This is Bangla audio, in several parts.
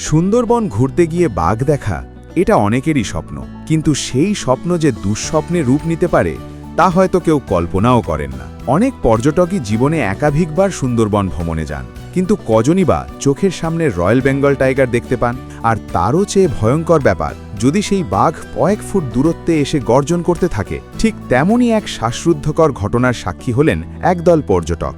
সুন্দরবন ঘুরতে গিয়ে বাঘ দেখা এটা অনেকেরই স্বপ্ন, কিন্তু সেই স্বপ্ন যে দুঃস্বপ্নে রূপ নিতে পারে তা হয়তো কেউ কল্পনাও করেন না। অনেক পর্যটকই জীবনে একাধিকবার সুন্দরবন ভ্রমণে যান, কিন্তু কজনই বা চোখের সামনে রয়্যাল বেঙ্গল টাইগার দেখতে পান। আর তারও চেয়ে ভয়ঙ্কর ব্যাপার, যদি সেই বাঘ কয়েক ফুট দূরত্বে এসে গর্জন করতে থাকে। ঠিক তেমনই এক শ্বাসরুদ্ধকর ঘটনার সাক্ষী হলেন একদল পর্যটক।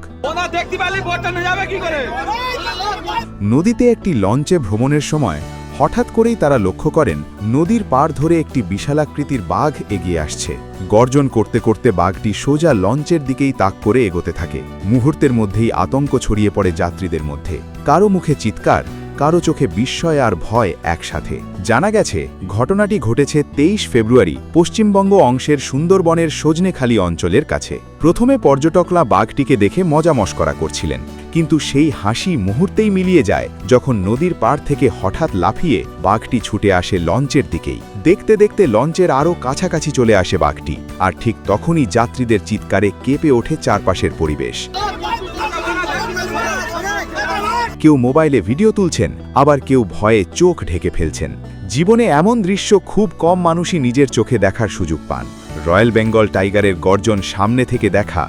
নদীতে একটি লঞ্চে ভ্রমণের সময় হঠাৎ করেই তারা লক্ষ্য করেন নদীর পাড় ধরে একটি বিশালাকৃতির বাঘ এগিয়ে আসছে। গর্জন করতে করতে বাঘটি সোজা লঞ্চের দিকেই তাক করে এগোতে থাকে। মুহূর্তের মধ্যেই আতঙ্ক ছড়িয়ে পড়ে যাত্রীদের মধ্যে। কারো মুখে চিৎকার, কারো চোখে বিস্ময় আর ভয় একসাথে। জানা গেছে ঘটনাটি ঘটেছে 23 ফেব্রুয়ারি পশ্চিমবঙ্গ অংশের সুন্দরবনের সজনেখালি অঞ্চলের কাছে। প্রথমে পর্যটকরা বাঘটিকে দেখে মজা মশকরা করছিলেন, কিন্তু সেই হাসি মুহূর্তেই মিলিয়ে যায় যখন নদীর পাড় থেকে হঠাৎ লাফিয়ে বাঘটি ছুটে আসে লঞ্চের দিকেই। দেখতে দেখতে লঞ্চের আরও কাছাকাছি চলে আসে বাঘটি, আর ঠিক তখনই যাত্রীদের চিৎকারে কেঁপে ওঠে চারপাশের পরিবেশ। কেউ মোবাইলে ভিডিও তুলছেন, আবার কেউ ভয়ে চোখ ঢেকে ফেলছেন। জীবনে এমন দৃশ্য খুব কম মানুষই নিজের চোখে দেখার সুযোগ পান। রয়্যাল বেঙ্গল টাইগারের গর্জন সামনে থেকে দেখা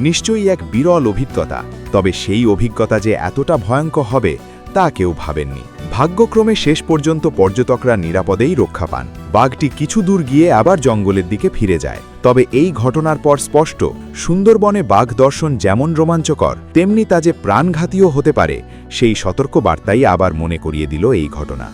নিশ্চয়ই এক বিরল অভিজ্ঞতা, তবে সেই অভিজ্ঞতা যে এতটা ভয়ঙ্কর হবে তা কেউ ভাবেননি। ভাগ্যক্রমে শেষ পর্যন্ত পর্যটকরা নিরাপদেই রক্ষা পান। বাঘটি কিছু দূর গিয়ে আবার জঙ্গলের দিকে ফিরে যায়। তবে এই ঘটনার পর স্পষ্ট, সুন্দরবনে বাঘ দর্শন যেমন রোমাঞ্চকর, তেমনি তা যে প্রাণঘাতীও হতে পারে সেই সতর্কবার্তাই আবার মনে করিয়ে দিল এই ঘটনা।